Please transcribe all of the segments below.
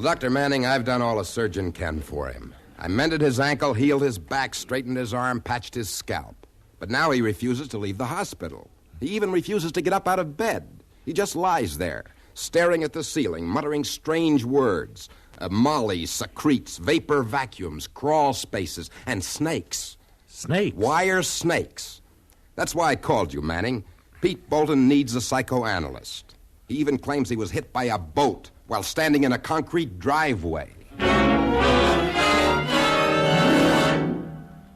Dr. Manning, I've done all a surgeon can for him. I mended his ankle, healed his back, straightened his arm, patched his scalp. But now he refuses to leave the hospital. He even refuses to get up out of bed. He just lies there, staring at the ceiling, muttering strange words. Molly secretes, vapor vacuums, crawl spaces, and snakes. Snakes? Wire snakes. That's why I called you, Manning. Pete Bolton needs a psychoanalyst. He even claims he was hit by a boat while standing in a concrete driveway.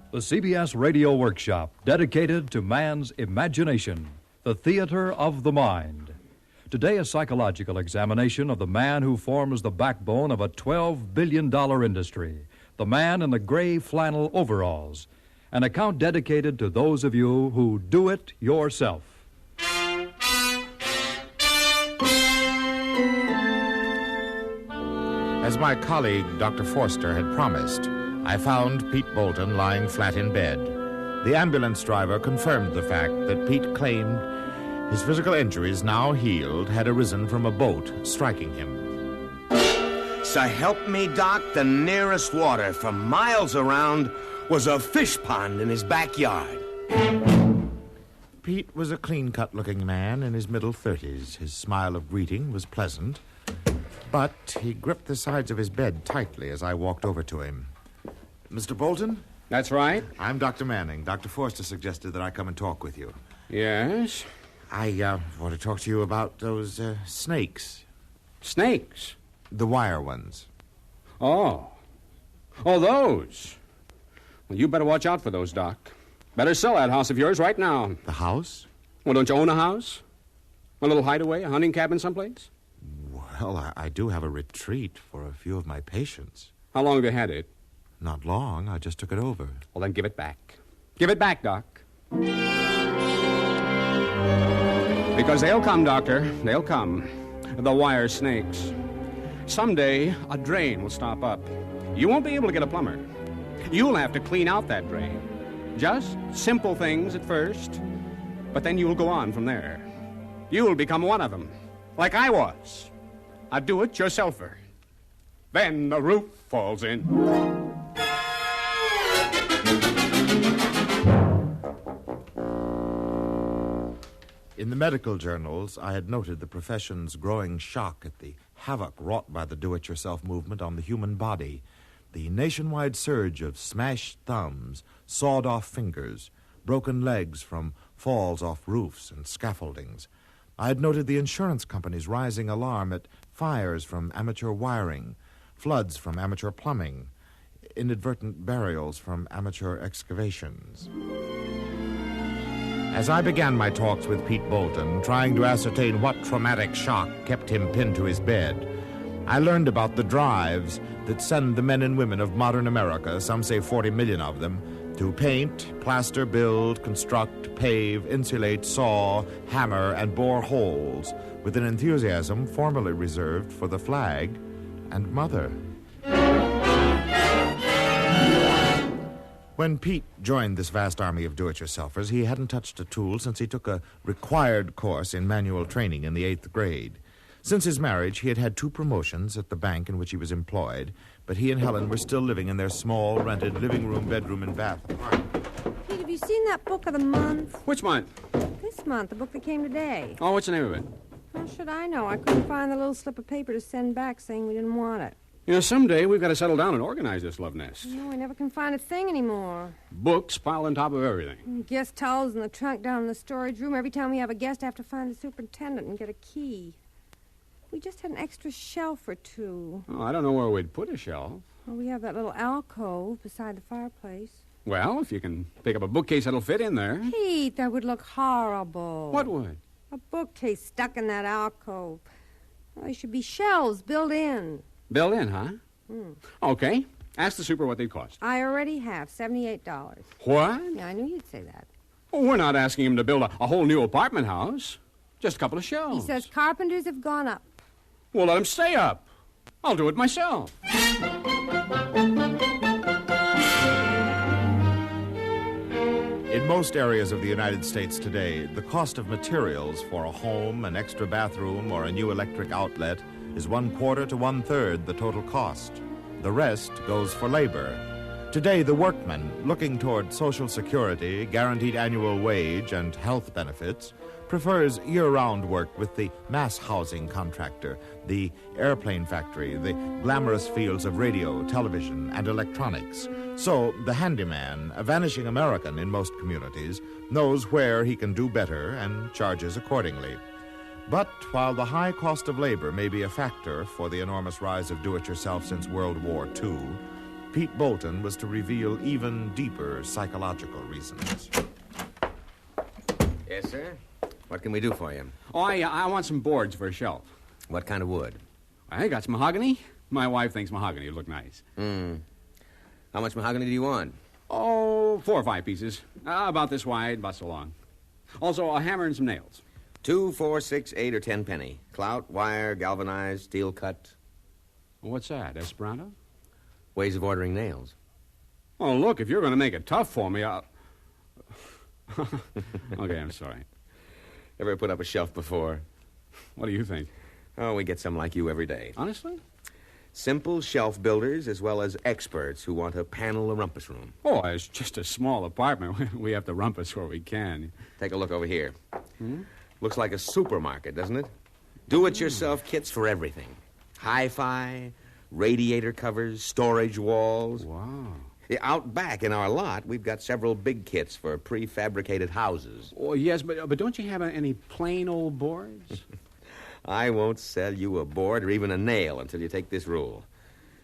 The CBS Radio Workshop, dedicated to man's imagination, the theater of the mind. Today, a psychological examination of the man who forms the backbone of a $12 billion industry, the man in the gray flannel overalls. An account dedicated to those of you who do it yourself. As my colleague, Dr. Forster, had promised, I found Pete Bolton lying flat in bed. The ambulance driver confirmed the fact that Pete claimed his physical injuries, now healed, had arisen from a boat striking him. So help me, Doc, the nearest water for miles around was a fish pond in his backyard. Pete was a clean-cut-looking man in his middle 30s. His smile of greeting was pleasant, but he gripped the sides of his bed tightly as I walked over to him. Mr. Bolton? That's right. I'm Dr. Manning. Dr. Forster suggested that I come and talk with you. Yes? I want to talk to you about those snakes. Snakes? The wire ones. Oh, those. Well, you better watch out for those, Doc. Better sell that house of yours right now. The house? Well, don't you own a house? A little hideaway, a hunting cabin someplace? Well, I do have a retreat for a few of my patients. How long have you had it? Not long. I just took it over. Well, then give it back. Give it back, Doc. Because they'll come, Doctor. They'll come. The wire snakes. Someday, a drain will stop up. You won't be able to get a plumber. You'll have to clean out that drain. Just simple things at first, but then you'll go on from there. You'll become one of them, like I was. A do-it-yourselfer. Then the roof falls in. In the medical journals, I had noted the profession's growing shock at the havoc wrought by the do-it-yourself movement on the human body, the nationwide surge of smashed thumbs, sawed-off fingers, broken legs from falls off roofs and scaffoldings. I had noted the insurance companies' rising alarm at fires from amateur wiring, floods from amateur plumbing, inadvertent burials from amateur excavations. As I began my talks with Pete Bolton, trying to ascertain what traumatic shock kept him pinned to his bed, I learned about the drives that send the men and women of modern America, some say 40 million of them, to paint, plaster, build, construct, pave, insulate, saw, hammer, and bore holes with an enthusiasm formerly reserved for the flag and mother. When Pete joined this vast army of do-it-yourselfers, he hadn't touched a tool since he took a required course in manual training in the 8th grade. Since his marriage, he had had 2 promotions at the bank in which he was employed, but he and Helen were still living in their small, rented living room, bedroom, and bath apartment. Pete, have you seen that book of the month? Which month? This month, the book that came today. Oh, what's the name of it? How should I know? I couldn't find the little slip of paper to send back saying we didn't want it. You know, someday we've got to settle down and organize this love nest. No, I never can find a thing anymore. Books piled on top of everything. Guest towels in the trunk down in the storage room. Every time we have a guest, I have to find the superintendent and get a key. We just had an extra shelf or 2. Oh, I don't know where we'd put a shelf. Well, we have that little alcove beside the fireplace. Well, if you can pick up a bookcase that'll fit in there. Pete, that would look horrible. What would? A bookcase stuck in that alcove. Well, there should be shelves built in. Built in, huh? Okay. Ask the super what they cost. I already have $78. What? Yeah, I knew you'd say that. Well, we're not asking him to build a whole new apartment house. Just a couple of shelves. He says carpenters have gone up. Well, let him stay up. I'll do it myself. In most areas of the United States today, the cost of materials for a home, an extra bathroom, or a new electric outlet is 1/4 to 1/3 the total cost. The rest goes for labor. Today, the workman, looking toward Social Security, guaranteed annual wage, and health benefits, prefers year-round work with the mass housing contractor, the airplane factory, the glamorous fields of radio, television, and electronics. So the handyman, a vanishing American in most communities, knows where he can do better and charges accordingly. But while the high cost of labor may be a factor for the enormous rise of do-it-yourself since World War II, Pete Bolton was to reveal even deeper psychological reasons. Yes, sir? What can we do for you? Oh, I want some boards for a shelf. What kind of wood? I got some mahogany. My wife thinks mahogany would look nice. How much mahogany do you want? Oh, 4 or 5 pieces. About this wide, about so long. Also, a hammer and some nails. 2, 4, 6, 8, or 10 penny. Clout, wire, galvanized, steel cut. What's that, Esperanto? Ways of ordering nails. Oh, look, if you're going to make it tough for me, I'll... Okay, I'm sorry. Ever put up a shelf before? What do you think? Oh, we get some like you every day. Honestly? Simple shelf builders as well as experts who want to panel a rumpus room. Oh, it's just a small apartment. We have to rumpus where we can. Take a look over here. Looks like a supermarket, doesn't it? Do-it-yourself kits for everything. Hi-fi, radiator covers, storage walls. Wow. Out back in our lot, we've got several big kits for prefabricated houses. Oh, yes, but don't you have any plain old boards? I won't sell you a board or even a nail until you take this rule.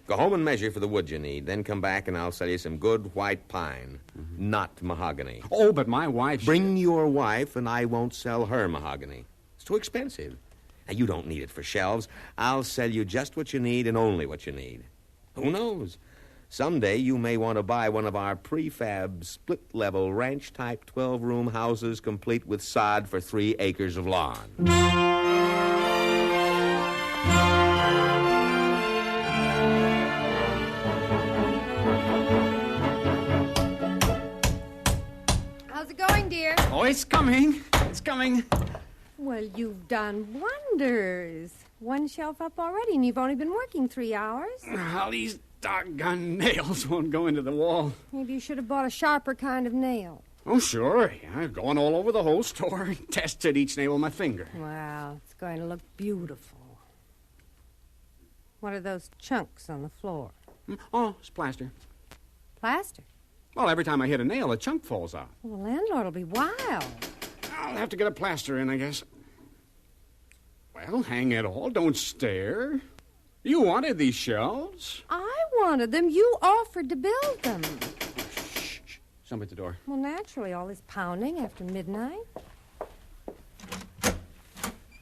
Go home and measure for the wood you need, then come back and I'll sell you some good white pine, not mahogany. Oh, but my wife... Bring your wife and I won't sell her mahogany. It's too expensive. Now, you don't need it for shelves. I'll sell you just what you need and only what you need. Who knows? Someday you may want to buy one of our prefab split-level ranch-type 12-room houses complete with sod for 3 acres of lawn. How's it going, dear? Oh, it's coming. It's coming. Well, you've done wonders. 1 shelf up already, and you've only been working 3 hours. All these doggone nails won't go into the wall. Maybe you should have bought a sharper kind of nail. Oh, sure. Yeah, going all over the whole store. Tested each nail with my finger. Wow, it's going to look beautiful. What are those chunks on the floor? Oh, it's plaster. Plaster? Well, every time I hit a nail, a chunk falls out. Well, the landlord will be wild. I'll have to get a plaster in, I guess. Well, hang it all. Don't stare. You wanted these shelves. I wanted them. You offered to build them. Shh. Somebody at the door. Well, naturally, all this pounding after midnight.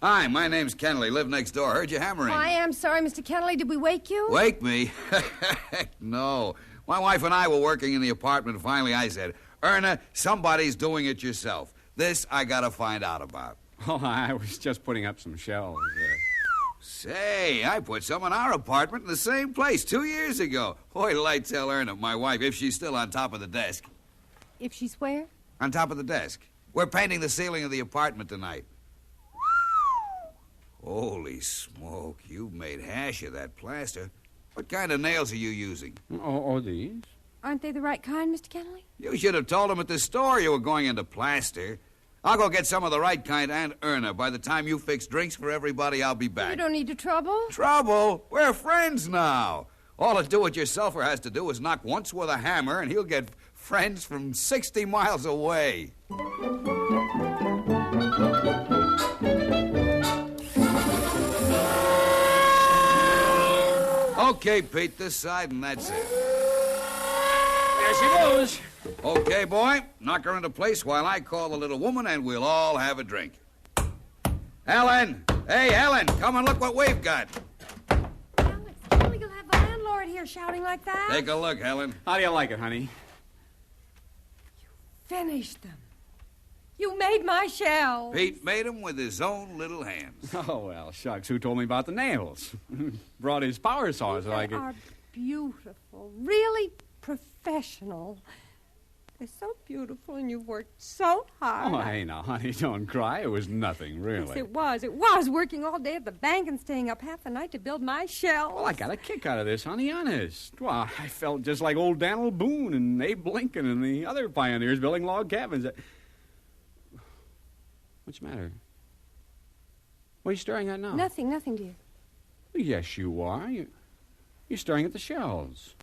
Hi, my name's Kennelly. Live next door. Heard you hammering. I am sorry, Mr. Kennelly. Did we wake you? Wake me? No. My wife and I were working in the apartment. Finally, I said, Erna, somebody's doing it yourself. This I gotta find out about. Oh, I was just putting up some shelves. Say, I put some in our apartment in the same place 2 years ago. Boy, till I tell Erna, my wife, if she's still on top of the desk. If she's where? On top of the desk. We're painting the ceiling of the apartment tonight. Holy smoke, you've made hash of that plaster. What kind of nails are you using? Oh, these? Aren't they the right kind, Mr. Kennelly? You should have told him at the store you were going into plaster. I'll go get some of the right kind and Erna. By the time you fix drinks for everybody, I'll be back. You don't need to trouble. Trouble? We're friends now. All a do-it-yourselfer has to do is knock once with a hammer, and he'll get friends from 60 miles away. Okay, Pete, this side, and that's it. There she goes. Okay, boy, knock her into place while I call the little woman, and we'll all have a drink. Helen! Hey, Helen, come and look what we've got. Alex, Kennelly, you'll have the landlord here shouting like that. Take a look, Helen. How do you like it, honey? Finished them. You made my shelves. Pete made them with his own little hands. Oh, well, shucks, who told me about the nails? Brought his power saw so I They could... are beautiful, really professional. They're so beautiful, and you've worked so hard. Oh, hey, now, honey, don't cry. It was nothing, really. Yes, it was. It was working all day at the bank and staying up half the night to build my shells. Well, I got a kick out of this, honey, honest. Well, I felt just like old Daniel Boone and Abe Lincoln and the other pioneers building log cabins. What's the matter? What are you staring at now? Nothing, dear. Yes, you are. You're staring at the shells.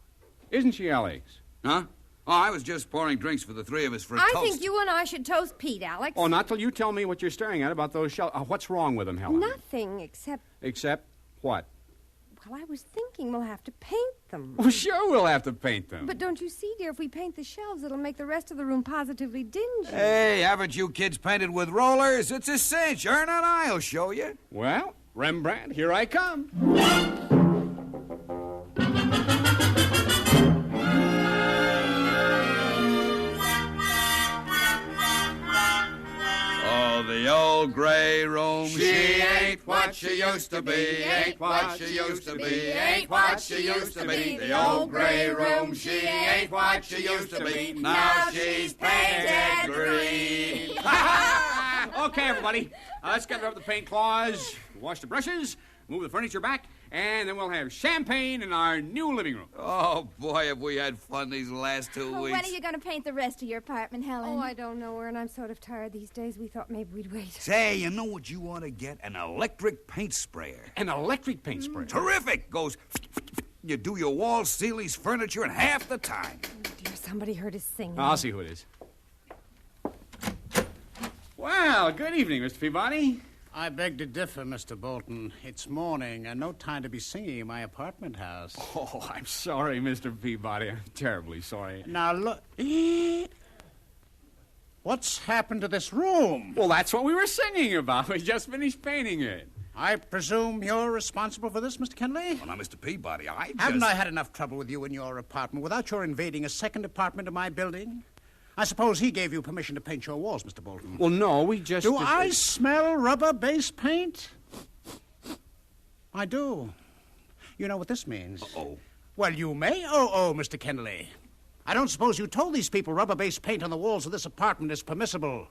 Isn't she, Alex? Huh? Oh, I was just pouring drinks for the three of us for a I toast. think you and I should toast Pete, Alex. Oh, not till you tell me what you're staring at about those shells. What's wrong with them, Helen? Nothing except... Except what? Well, I was thinking we'll have to paint them. Well, sure we'll have to paint them. But don't you see, dear, if we paint the shelves, it'll make the rest of the room positively dingy. Hey, haven't you kids painted with rollers? It's a cinch. Erna and I'll show you. Well, Rembrandt, here I come. The old gray room, she ain't what she used to be, ain't what she used to be, ain't what she used to be. The old gray room, she ain't what she used to be, now she's painted green. Okay, everybody, let's get rid of the paint claws, wash the brushes, move the furniture back, and then we'll have champagne in our new living room. Oh, boy, have we had fun these last 2 weeks. When are you going to paint the rest of your apartment, Helen? Oh, I don't know, Ern. I'm sort of tired these days. We thought maybe we'd wait. Say, you know what you want to get? An electric paint sprayer. An electric paint sprayer? Terrific. Goes... You do your walls, ceilings, furniture in half the time. Oh, dear, somebody heard us singing. I'll see who it is. Well, good evening, Mr. Peabody. I beg to differ, Mr. Bolton. It's morning and no time to be singing in my apartment house. Oh, I'm sorry, Mr. Peabody. I'm terribly sorry. Now, look. What's happened to this room? Well, that's what we were singing about. We just finished painting it. I presume you're responsible for this, Mr. Kenley? Well, now, Mr. Peabody, Haven't I had enough trouble with you in your apartment without your invading a second apartment of my building? I suppose he gave you permission to paint your walls, Mr. Bolton. Well, no, we just... Do I smell rubber-based paint? I do. You know what this means? Uh-oh. Well, you may, Mr. Kenley. I don't suppose you told these people rubber-based paint on the walls of this apartment is permissible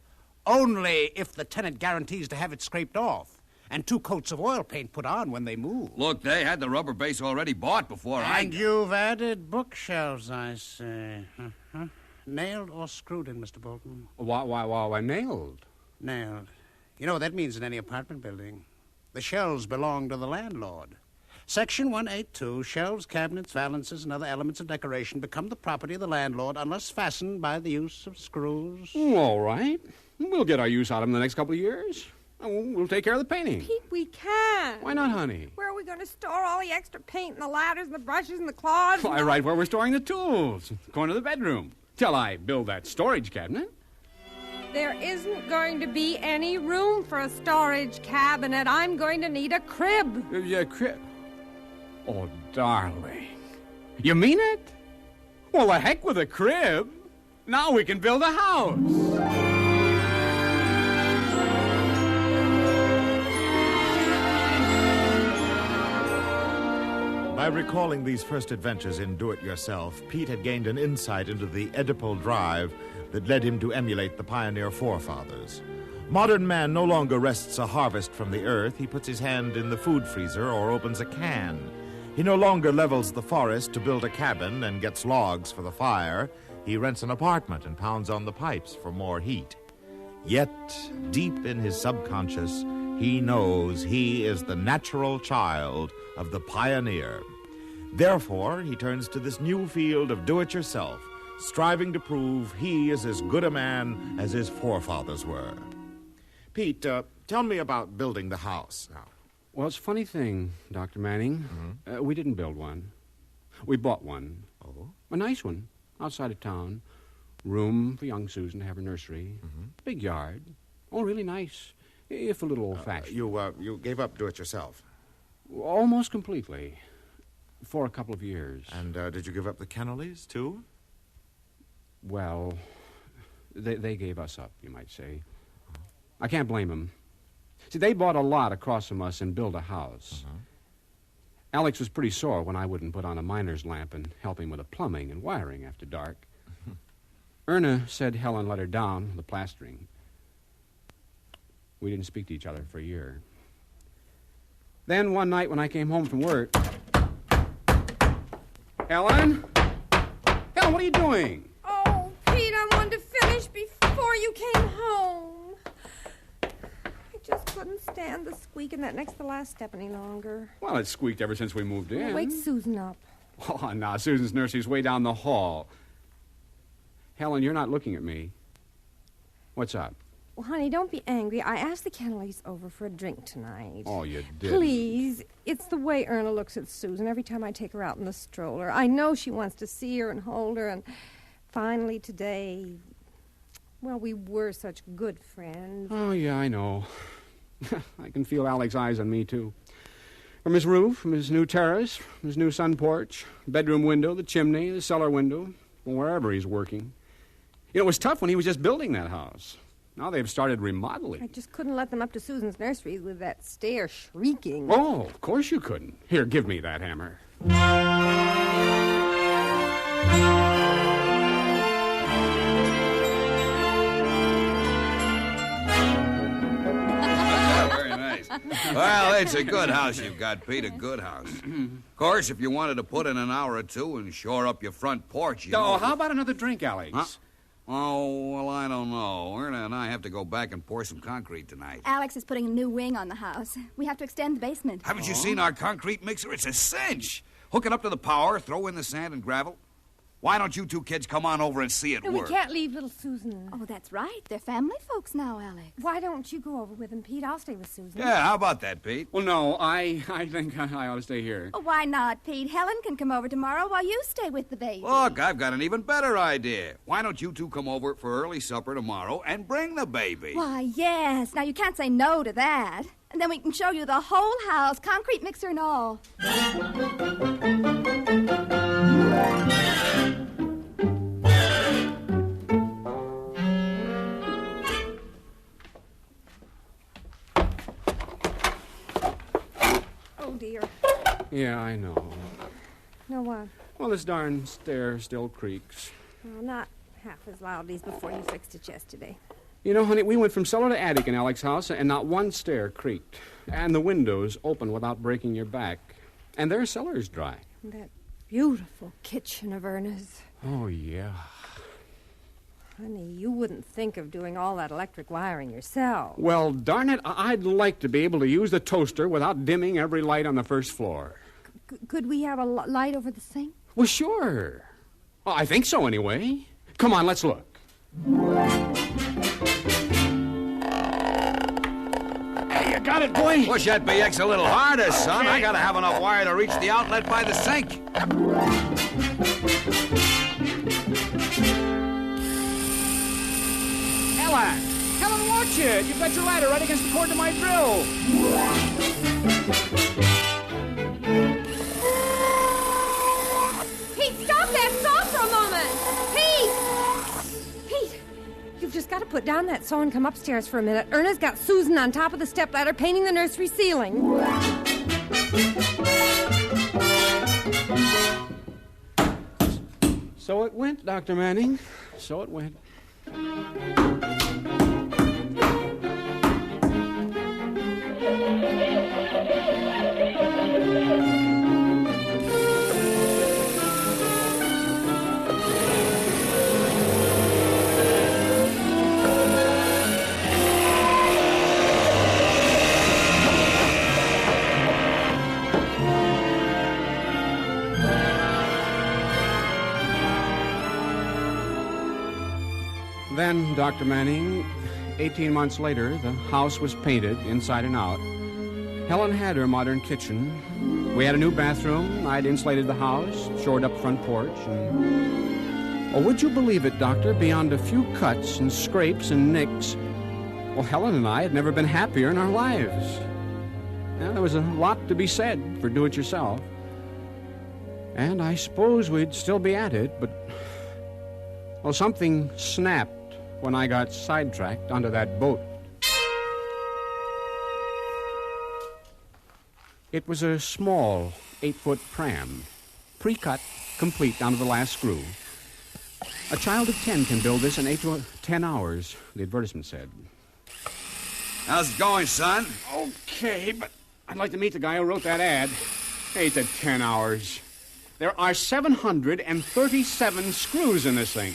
only if the tenant guarantees to have it scraped off and 2 coats of oil paint put on when they move. Look, they had the rubber base already bought before And you've added bookshelves, I say. Uh-huh. Nailed or screwed in, Mr. Bolton? Why, nailed. Nailed. You know what that means in any apartment building. The shelves belong to the landlord. Section 182, shelves, cabinets, valances, and other elements of decoration become the property of the landlord unless fastened by the use of screws. All right. We'll get our use out of them in the next couple of years. We'll take care of the painting. Pete, we can. Why not, honey? Where are we going to store all the extra paint and the ladders and the brushes and the claws? Why, right where we're storing the tools. The corner of the bedroom. Till I build that storage cabinet. There isn't going to be any room for a storage cabinet. I'm going to need a crib. Crib? Oh, darling. You mean it? Well, the heck with a crib. Now we can build a house. By recalling these first adventures in do-it-yourself, Pete had gained an insight into the Oedipal drive that led him to emulate the pioneer forefathers. Modern man no longer wrests a harvest from the earth. He puts his hand in the food freezer or opens a can. He no longer levels the forest to build a cabin and gets logs for the fire. He rents an apartment and pounds on the pipes for more heat. Yet, deep in his subconscious, he knows he is the natural child of the pioneer. Therefore, he turns to this new field of do-it-yourself, striving to prove he is as good a man as his forefathers were. Pete, tell me about building the house now. Well, it's a funny thing, Dr. Manning. Mm-hmm. We didn't build one. We bought one. Oh? A nice one, outside of town. Room for young Susan to have her nursery. Mm-hmm. Big yard. Oh, really nice, if a little old-fashioned. You gave up do-it-yourself? Almost completely. For a couple of years. And did you give up the Kennelys, too? Well, they gave us up, you might say. I can't blame them. See, they bought a lot across from us and built a house. Uh-huh. Alex was pretty sore when I wouldn't put on a miner's lamp and help him with the plumbing and wiring after dark. Erna said Helen let her down with the plastering. We didn't speak to each other for a year. Then one night when I came home from work... Helen? Helen, what are you doing? Oh, Pete, I wanted to finish before you came home. I just couldn't stand the squeak in that next to last step any longer. Well, it squeaked ever since we moved in. Wake Susan up. Oh, no, Susan's nursery's way down the hall. Helen, you're not looking at me. What's up? Well, honey, don't be angry. I asked the Kennelys over for a drink tonight. Oh, you did? Please. It's the way Erna looks at Susan every time I take her out in the stroller. I know she wants to see her and hold her, and finally today... Well, we were such good friends. Oh, yeah, I know. I can feel Alec's eyes on me, too. From his roof, from his new terrace, from his new sun porch, bedroom window, the chimney, the cellar window, from wherever he's working. You know, it was tough when he was just building that house. Now they've started remodeling. I just couldn't let them up to Susan's nursery with that stair shrieking. Oh, of course you couldn't. Here, give me that hammer. Very nice. Well, it's a good house you've got, Pete, a good house. Of course, if you wanted to put in an hour or two and shore up your front porch, you Oh, know... how about another drink, Alex? Huh? Oh, well, I don't know. Erna and I have to go back and pour some concrete tonight. Alex is putting a new wing on the house. We have to extend the basement. Haven't you seen our concrete mixer? It's a cinch. Hook it up to the power, throw in the sand and gravel. Why don't you two kids come on over and see it No, work? we can't leave little Susan. Oh, that's right. They're family folks now, Alex. Why don't you go over with him, Pete? I'll stay with Susan. Yeah, how about that, Pete? Well, no, I think I ought to stay here. Oh, why not, Pete? Helen can come over tomorrow while you stay with the baby. Look, I've got an even better idea. Why don't you two come over for early supper tomorrow and bring the baby? Why, yes. Now, you can't say no to that. And then we can show you the whole house, concrete mixer and all. Dear. Yeah, I know. No what? Well, this darn stair still creaks. Well, not half as loudly as before you fixed it yesterday. You know, honey, we went from cellar to attic in Alec's house, and not one stair creaked. And the windows open without breaking your back. And their cellar's dry. That beautiful kitchen of Erna's. Oh, yeah. Honey, you wouldn't think of doing all that electric wiring yourself. Well, darn it, I'd like to be able to use the toaster without dimming every light on the first floor. Could we have a light over the sink? Well, sure. Well, I think so, anyway. Come on, let's look. Hey, you got it, boy? Push that BX a little harder, son. I gotta have enough wire to reach the outlet by the sink. Helen, watch it. You've got your ladder right against the cord to my drill. Pete, stop that saw for a moment! Pete! Pete, you've just got to put down that saw and come upstairs for a minute. Erna's got Susan on top of the stepladder painting the nursery ceiling. So it went, Dr. Manning. So it went. Then, Dr. Manning, 18 months later, the house was painted inside and out. Helen had her modern kitchen. We had a new bathroom. I'd insulated the house, shored up front porch, and... Oh, would you believe it, Doctor? Beyond a few cuts and scrapes and nicks, well, Helen and I had never been happier in our lives. Yeah, there was a lot to be said for do-it-yourself. And I suppose we'd still be at it, but... Well, something snapped when I got sidetracked onto that boat. It was a small 8-foot pram, pre-cut, complete down to the last screw. A child of 10 can build this in 8 to 10 hours, the advertisement said. How's it going, son? Okay, but I'd like to meet the guy who wrote that ad. 8 to 10 hours. There are 737 screws in this thing,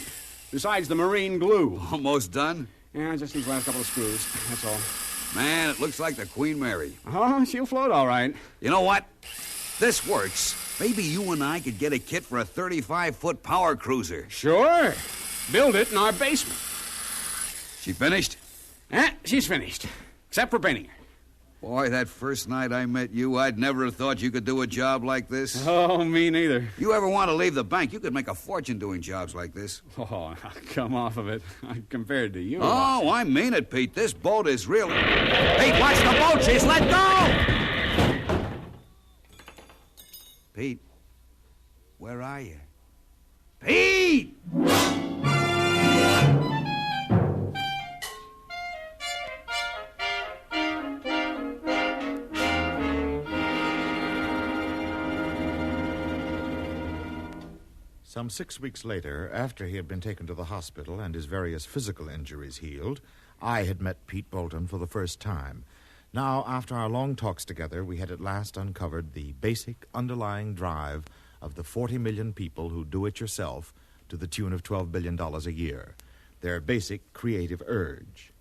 besides the marine glue. Almost done? Yeah, just these last couple of screws, that's all. Man, it looks like the Queen Mary. Oh, she'll float all right. You know what? This works. Maybe you and I could get a kit for a 35-foot power cruiser. Sure. Build it in our basement. She finished? She's finished. Except for painting her. Boy, that first night I met you, I'd never have thought you could do a job like this. Oh, me neither. You ever want to leave the bank, you could make a fortune doing jobs like this. Oh, come off of it. Compared to you. Oh, I mean it, Pete. This boat is real. Pete, watch the boat. She's let go! Pete, where are you? Pete! Some 6 weeks later, after he had been taken to the hospital and his various physical injuries healed, I had met Pete Bolton for the first time. Now, after our long talks together, we had at last uncovered the basic underlying drive of the 40 million people who do it yourself to the tune of $12 billion a year. Their basic creative urge.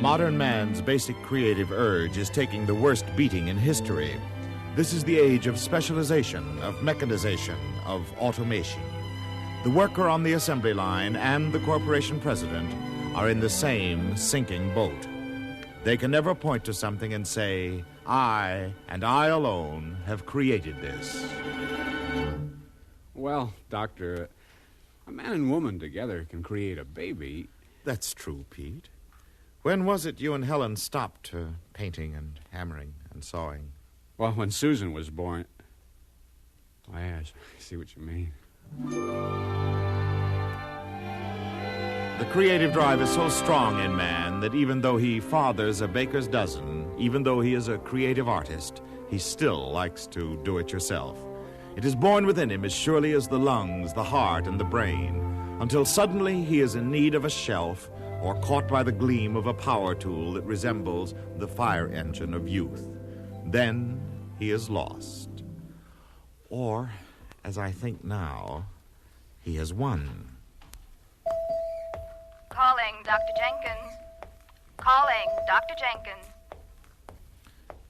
Modern man's basic creative urge is taking the worst beating in history. This is the age of specialization, of mechanization, of automation. The worker on the assembly line and the corporation president are in the same sinking boat. They can never point to something and say, I, and I alone, have created this. Well, Doctor, a man and woman together can create a baby. That's true, Pete. When was it you and Helen stopped painting and hammering and sawing? Well, when Susan was born. Oh, yeah, I see what you mean. The creative drive is so strong in man that even though he fathers a baker's dozen, even though he is a creative artist, he still likes to do it yourself. It is born within him as surely as the lungs, the heart, and the brain, until suddenly he is in need of a shelf or caught by the gleam of a power tool that resembles the fire engine of youth. Then he is lost. Or, as I think now, he has won. Calling Dr. Jenkins. Calling Dr. Jenkins.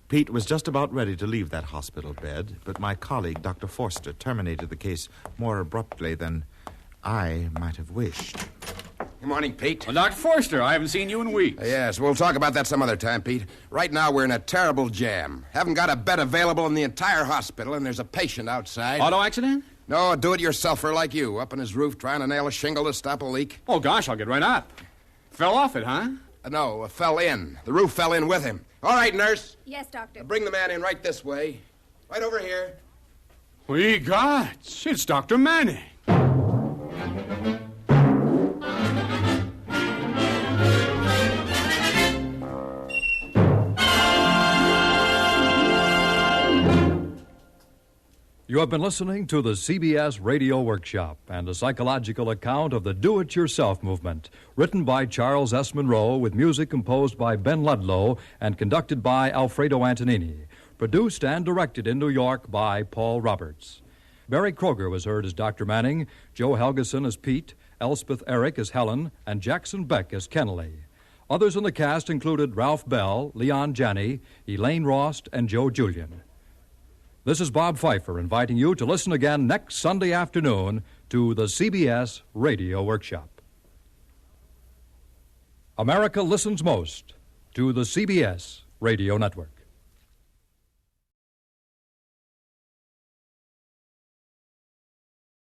Pete was just about ready to leave that hospital bed, but my colleague, Dr. Forster, terminated the case more abruptly than I might have wished. Good morning, Pete. Well, Dr. Forster, I haven't seen you in weeks. Yes, we'll talk about that some other time, Pete. Right now, we're in a terrible jam. Haven't got a bed available in the entire hospital, and there's a patient outside. Auto accident? No, a do-it-yourselfer like you, up on his roof trying to nail a shingle to stop a leak. Oh, gosh, I'll get right up. Fell off it, huh? No, fell in. The roof fell in with him. All right, nurse. Yes, Doctor. Bring the man in right this way. Right over here. We gods, it's Dr. Manning. You have been listening to the CBS Radio Workshop and a psychological account of the do-it-yourself movement, written by Charles S. Monroe with music composed by Ben Ludlow and conducted by Alfredo Antonini, produced and directed in New York by Paul Roberts. Barry Kroger was heard as Dr. Manning, Joe Helgeson as Pete, Elspeth Eric as Helen, and Jackson Beck as Kennelly. Others in the cast included Ralph Bell, Leon Janney, Elaine Rost, and Joe Julian. This is Bob Pfeiffer inviting you to listen again next Sunday afternoon to the CBS Radio Workshop. America listens most to the CBS Radio Network.